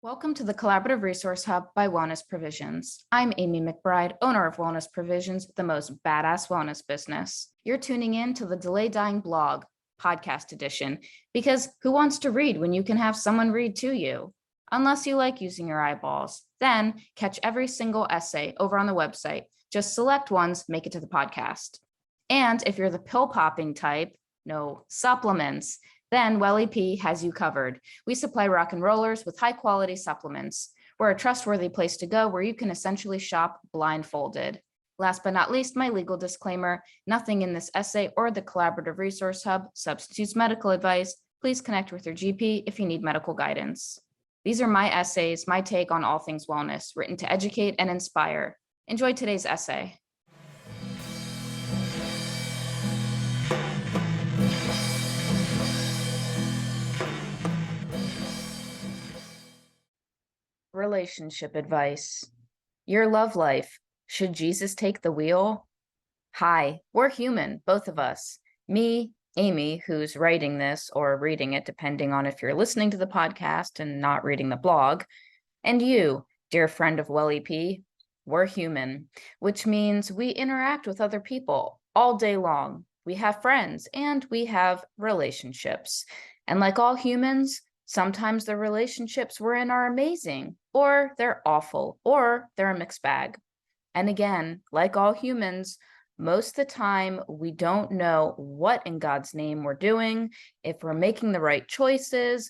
Welcome to the Collaborative Resource Hub by Wellness Provisions. I'm Amy McBride, owner of Wellness Provisions, the most badass wellness business. You're tuning in to the Delay Dying Blog podcast edition because who wants to read when you can have someone read to you? Unless you like using your eyeballs, then catch every single essay over on the website. Just select ones, make it to the podcast. And if you're the pill popping type, no supplements, then Welly P has you covered. We supply rock and rollers with high quality supplements. We're a trustworthy place to go where you can essentially shop blindfolded. Last but not least, my legal disclaimer: nothing in this essay or the Collaborative Resource Hub substitutes medical advice. Please connect with your GP if you need medical guidance. These are my essays, my take on all things wellness, written to educate and inspire. Enjoy today's essay. Relationship advice. Your love life. Should Jesus take the wheel? Hi, we're human, both of us. Me, Amy, who's writing this or reading it, depending on if you're listening to the podcast and not reading the blog. And you, dear friend of Welly P. We're human, which means we interact with other people all day long. We have friends and we have relationships. And like all humans, sometimes the relationships we're in are amazing, or they're awful, or they're a mixed bag. And again, like all humans, most of the time we don't know what in God's name we're doing, if we're making the right choices,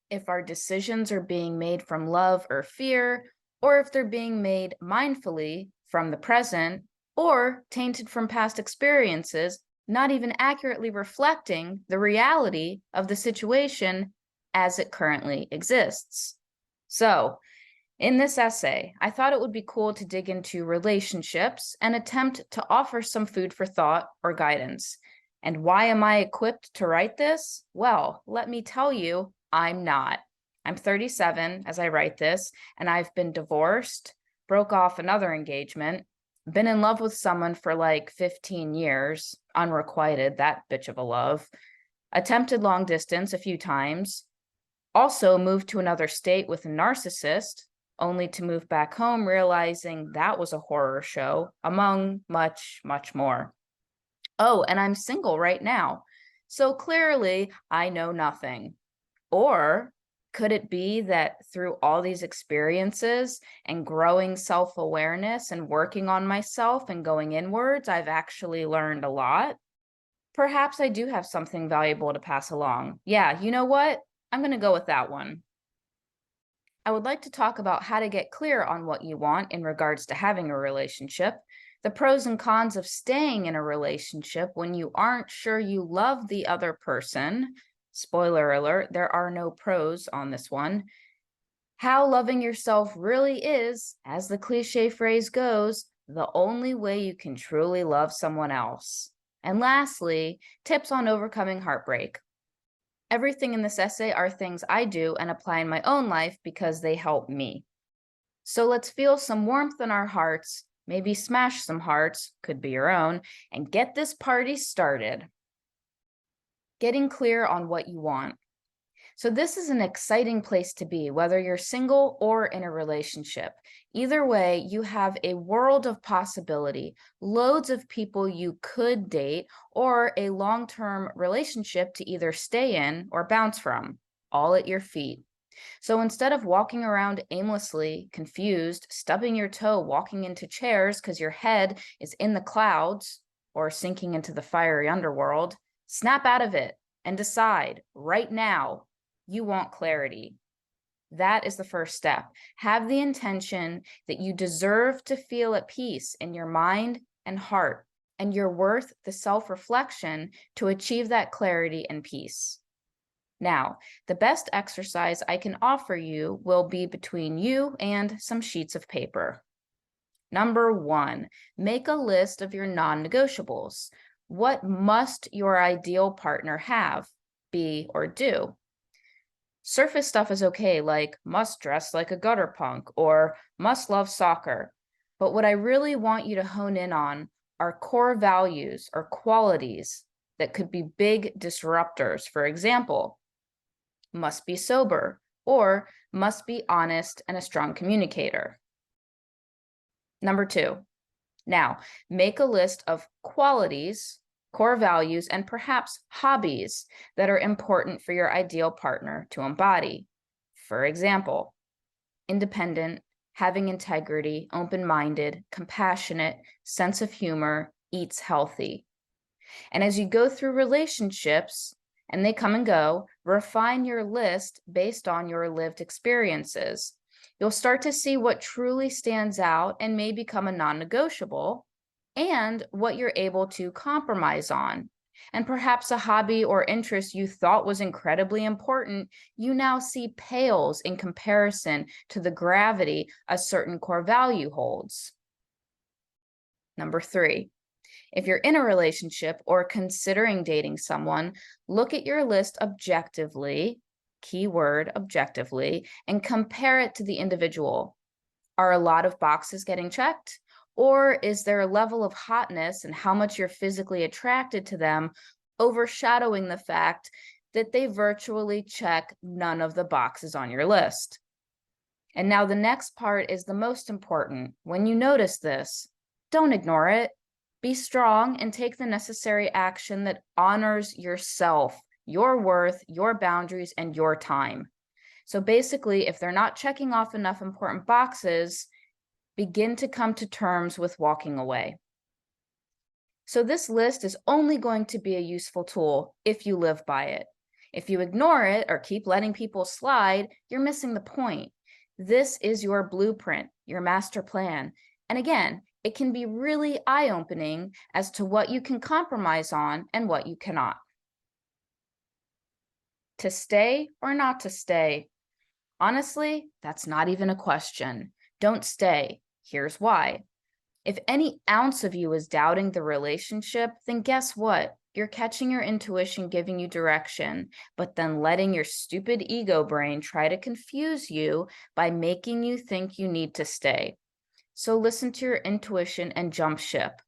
if our decisions are being made from love or fear, or if they're being made mindfully from the present, or tainted from past experiences, not even accurately reflecting the reality of the situation as it currently exists. So, in this essay, I thought it would be cool to dig into relationships and attempt to offer some food for thought or guidance. And why am I equipped to write this? Well, let me tell you, I'm not. I'm 37 as I write this, and I've been divorced, broke off another engagement, been in love with someone for like 15 years, unrequited, that bitch of a love, attempted long distance a few times, also moved to another state with a narcissist, only to move back home realizing that was a horror show, among much, much more. Oh, and I'm single right now. So clearly, I know nothing. Or could it be that through all these experiences and growing self-awareness and working on myself and going inwards, I've actually learned a lot? Perhaps I do have something valuable to pass along. Yeah, you know what? I'm going to go with that one. I would like to talk about how to get clear on what you want in regards to having a relationship, the pros and cons of staying in a relationship when you aren't sure you love the other person. Spoiler alert, there are no pros on this one. How loving yourself really is, as the cliche phrase goes, the only way you can truly love someone else. And lastly, tips on overcoming heartbreak. Everything in this essay are things I do and apply in my own life because they help me. So let's feel some warmth in our hearts, maybe smash some hearts, could be your own, and get this party started. Getting clear on what you want. So this is an exciting place to be, whether you're single or in a relationship. Either way, you have a world of possibility, loads of people you could date, or a long-term relationship to either stay in or bounce from, all at your feet. So instead of walking around aimlessly, confused, stubbing your toe, walking into chairs because your head is in the clouds or sinking into the fiery underworld, snap out of it and decide right now you want clarity. That is the first step. Have the intention that you deserve to feel at peace in your mind and heart, and you're worth the self-reflection to achieve that clarity and peace. Now, the best exercise I can offer you will be between you and some sheets of paper. Number 1, make a list of your non-negotiables. What must your ideal partner have, be, or do? Surface stuff is okay, like must dress like a gutter punk or must love soccer. But what I really want you to hone in on are core values or qualities that could be big disruptors. For example, must be sober, or must be honest and a strong communicator. Number 2, now make a list of qualities, core values, and perhaps hobbies that are important for your ideal partner to embody. For example, independent, having integrity, open-minded, compassionate, sense of humor, eats healthy. And as you go through relationships, and they come and go, refine your list based on your lived experiences. You'll start to see what truly stands out and may become a non-negotiable, and what you're able to compromise on. And perhaps a hobby or interest you thought was incredibly important, you now see pales in comparison to the gravity a certain core value holds. Number 3, if you're in a relationship or considering dating someone, look at your list objectively, keyword objectively, and compare it to the individual. Are a lot of boxes getting checked? Or is there a level of hotness and how much you're physically attracted to them overshadowing the fact that they virtually check none of the boxes on your list? And now the next part is the most important. When you notice this, don't ignore it. Be strong and take the necessary action that honors yourself, your worth, your boundaries, and your time. So basically, if they're not checking off enough important boxes, begin to come to terms with walking away. So this list is only going to be a useful tool if you live by it. If you ignore it or keep letting people slide, you're missing the point. This is your blueprint, your master plan. And again, it can be really eye-opening as to what you can compromise on and what you cannot. To stay or not to stay? Honestly, that's not even a question. Don't stay. Here's why. If any ounce of you is doubting the relationship, then guess what? You're catching your intuition giving you direction, but then letting your stupid ego brain try to confuse you by making you think you need to stay. So listen to your intuition and jump ship.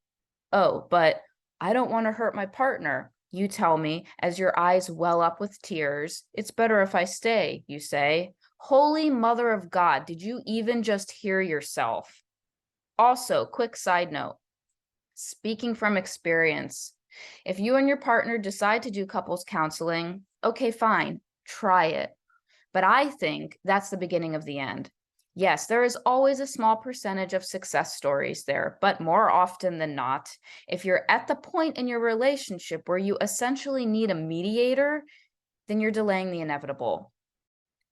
Oh, but I don't want to hurt my partner, you tell me as your eyes well up with tears. It's better if I stay, you say. Holy Mother of God, did you even just hear yourself? Also, quick side note, speaking from experience, if you and your partner decide to do couples counseling, okay, fine, try it. But I think that's the beginning of the end. Yes, there is always a small percentage of success stories there, but more often than not, if you're at the point in your relationship where you essentially need a mediator, then you're delaying the inevitable.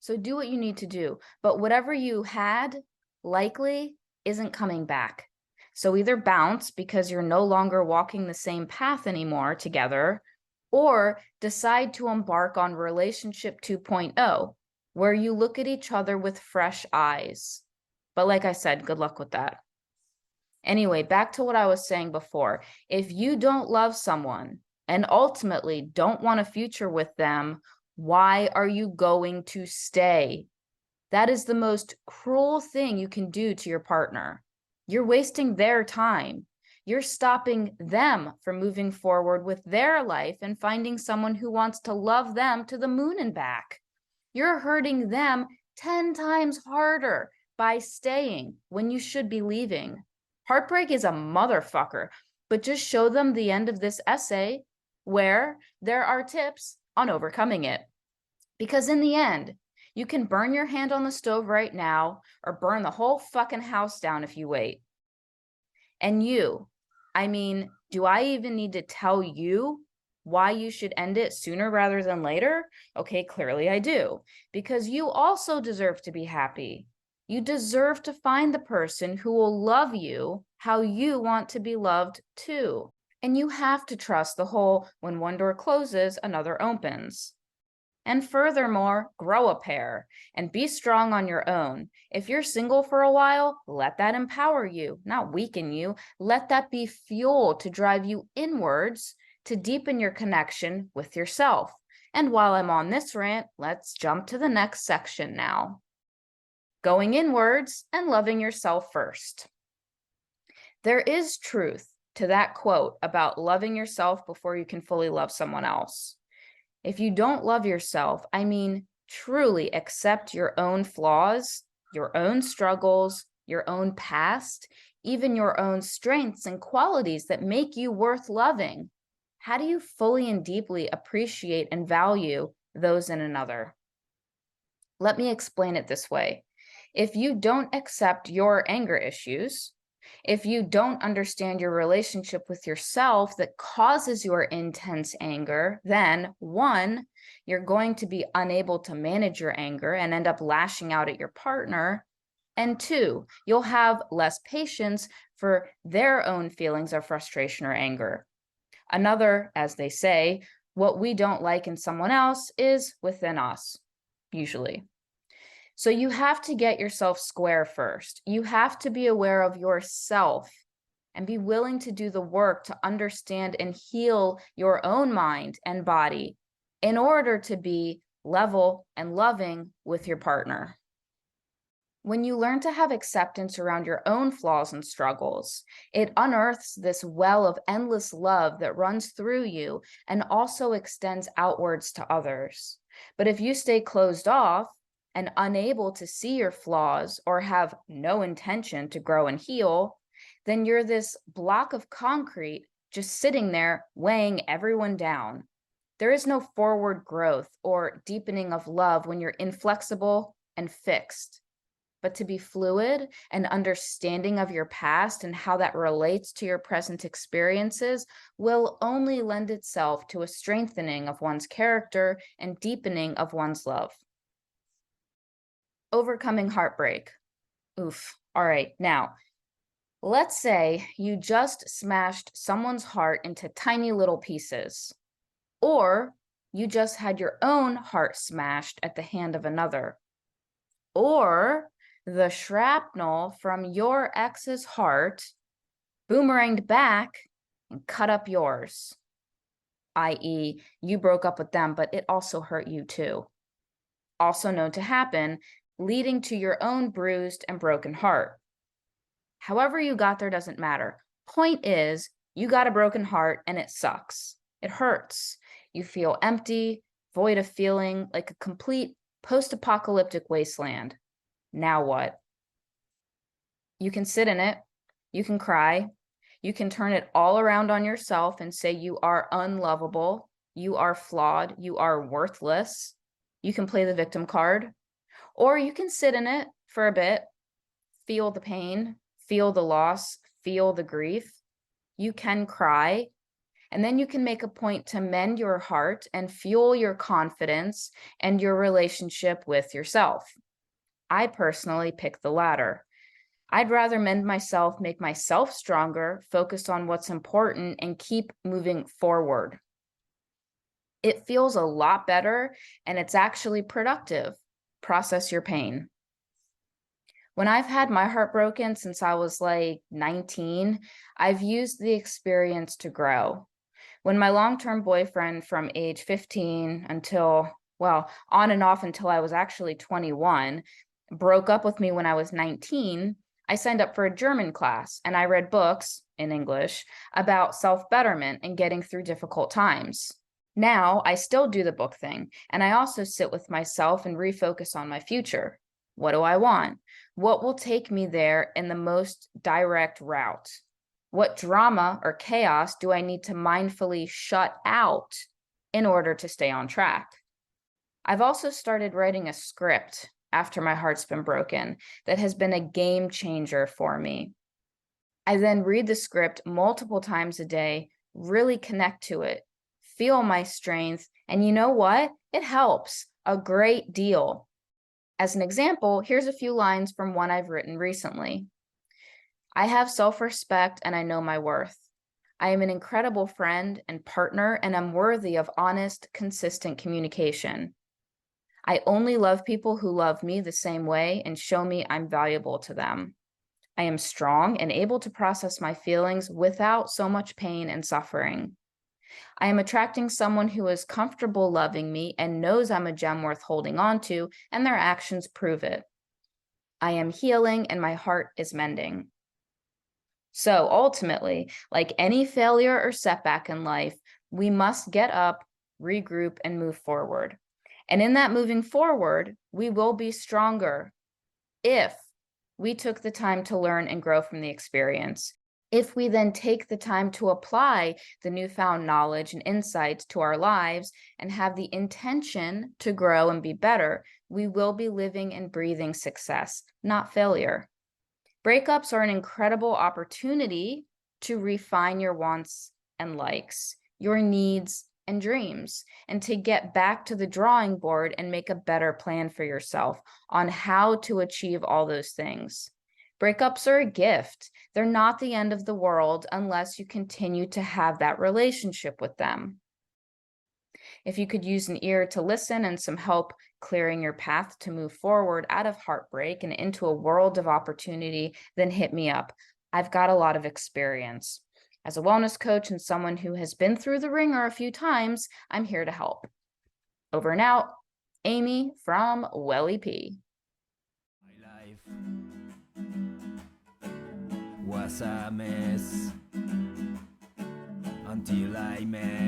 So do what you need to do, but whatever you had likely isn't coming back. So either bounce because you're no longer walking the same path anymore together, or decide to embark on relationship 2.0, where you look at each other with fresh eyes. But like I said, good luck with that. Anyway, back to what I was saying before. If you don't love someone and ultimately don't want a future with them, why are you going to stay? That is the most cruel thing you can do to your partner. You're wasting their time. You're stopping them from moving forward with their life and finding someone who wants to love them to the moon and back. You're hurting them 10 times harder by staying when you should be leaving. Heartbreak is a motherfucker, but just show them the end of this essay where there are tips on overcoming it. Because in the end, you can burn your hand on the stove right now or burn the whole fucking house down if you wait. And you, do I even need to tell you why you should end it sooner rather than later? Okay, clearly I do. Because you also deserve to be happy. You deserve to find the person who will love you how you want to be loved too. And you have to trust the whole when one door closes, another opens. And furthermore, grow a pair and be strong on your own. If you're single for a while, let that empower you, not weaken you. Let that be fuel to drive you inwards to deepen your connection with yourself. And while I'm on this rant, let's jump to the next section now. Going inwards and loving yourself first. There is truth to that quote about loving yourself before you can fully love someone else. If you don't love yourself, truly accept your own flaws, your own struggles, your own past, even your own strengths and qualities that make you worth loving, how do you fully and deeply appreciate and value those in another? Let me explain it this way. If you don't accept your anger issues, if you don't understand your relationship with yourself that causes your intense anger, then one, you're going to be unable to manage your anger and end up lashing out at your partner. And two, you'll have less patience for their own feelings of frustration or anger. Another, as they say, what we don't like in someone else is within us, usually. So you have to get yourself square first. You have to be aware of yourself and be willing to do the work to understand and heal your own mind and body in order to be level and loving with your partner. When you learn to have acceptance around your own flaws and struggles, it unearths this well of endless love that runs through you and also extends outwards to others. But if you stay closed off and unable to see your flaws or have no intention to grow and heal, then you're this block of concrete just sitting there weighing everyone down. There is no forward growth or deepening of love when you're inflexible and fixed. But to be fluid and understanding of your past and how that relates to your present experiences will only lend itself to a strengthening of one's character and deepening of one's love. Overcoming heartbreak. Oof. All right. Now, let's say you just smashed someone's heart into tiny little pieces, or you just had your own heart smashed at the hand of another, or the shrapnel from your ex's heart boomeranged back and cut up yours, i.e., you broke up with them, but it also hurt you too. Also known to happen, leading to your own bruised and broken heart. However you got there doesn't matter. Point is, you got a broken heart and it sucks. It hurts. You feel empty, void of feeling, like a complete post-apocalyptic wasteland. Now what? You can sit in it. You can cry. You can turn it all around on yourself and say you are unlovable. You are flawed. You are worthless. You can play the victim card. Or you can sit in it for a bit, feel the pain, feel the loss, feel the grief. You can cry, and then you can make a point to mend your heart and fuel your confidence and your relationship with yourself. I personally pick the latter. I'd rather mend myself, make myself stronger, focus on what's important, and keep moving forward. It feels a lot better, and it's actually productive. Process your pain. When I've had my heart broken since I was like 19, I've used the experience to grow. When my long-term boyfriend from age 15 until, well, on and off until I was actually 21, broke up with me when I was 19, I signed up for a German class and I read books in English about self-betterment and getting through difficult times. Now I still do the book thing, and I also sit with myself and refocus on my future. What do I want? What will take me there in the most direct route? What drama or chaos do I need to mindfully shut out in order to stay on track? I've also started writing a script after my heart's been broken that has been a game changer for me. I then read the script multiple times a day, really connect to it, feel my strength, and you know what? It helps a great deal. As an example, here's a few lines from one I've written recently. I have self-respect and I know my worth. I am an incredible friend and partner, and I'm worthy of honest, consistent communication. I only love people who love me the same way and show me I'm valuable to them. I am strong and able to process my feelings without so much pain and suffering. I am attracting someone who is comfortable loving me and knows I'm a gem worth holding on to, and their actions prove it. I am healing and my heart is mending. So ultimately, like any failure or setback in life, we must get up, regroup, and move forward. And in that moving forward, we will be stronger if we took the time to learn and grow from the experience. If we then take the time to apply the newfound knowledge and insights to our lives and have the intention to grow and be better, we will be living and breathing success, not failure. Breakups are an incredible opportunity to refine your wants and likes, your needs and dreams, and to get back to the drawing board and make a better plan for yourself on how to achieve all those things. Breakups are a gift. They're not the end of the world unless you continue to have that relationship with them. If you could use an ear to listen and some help clearing your path to move forward out of heartbreak and into a world of opportunity, then hit me up. I've got a lot of experience. As a wellness coach and someone who has been through the ringer a few times, I'm here to help. Over and out, Amy from Welly P. My life was a mess until I met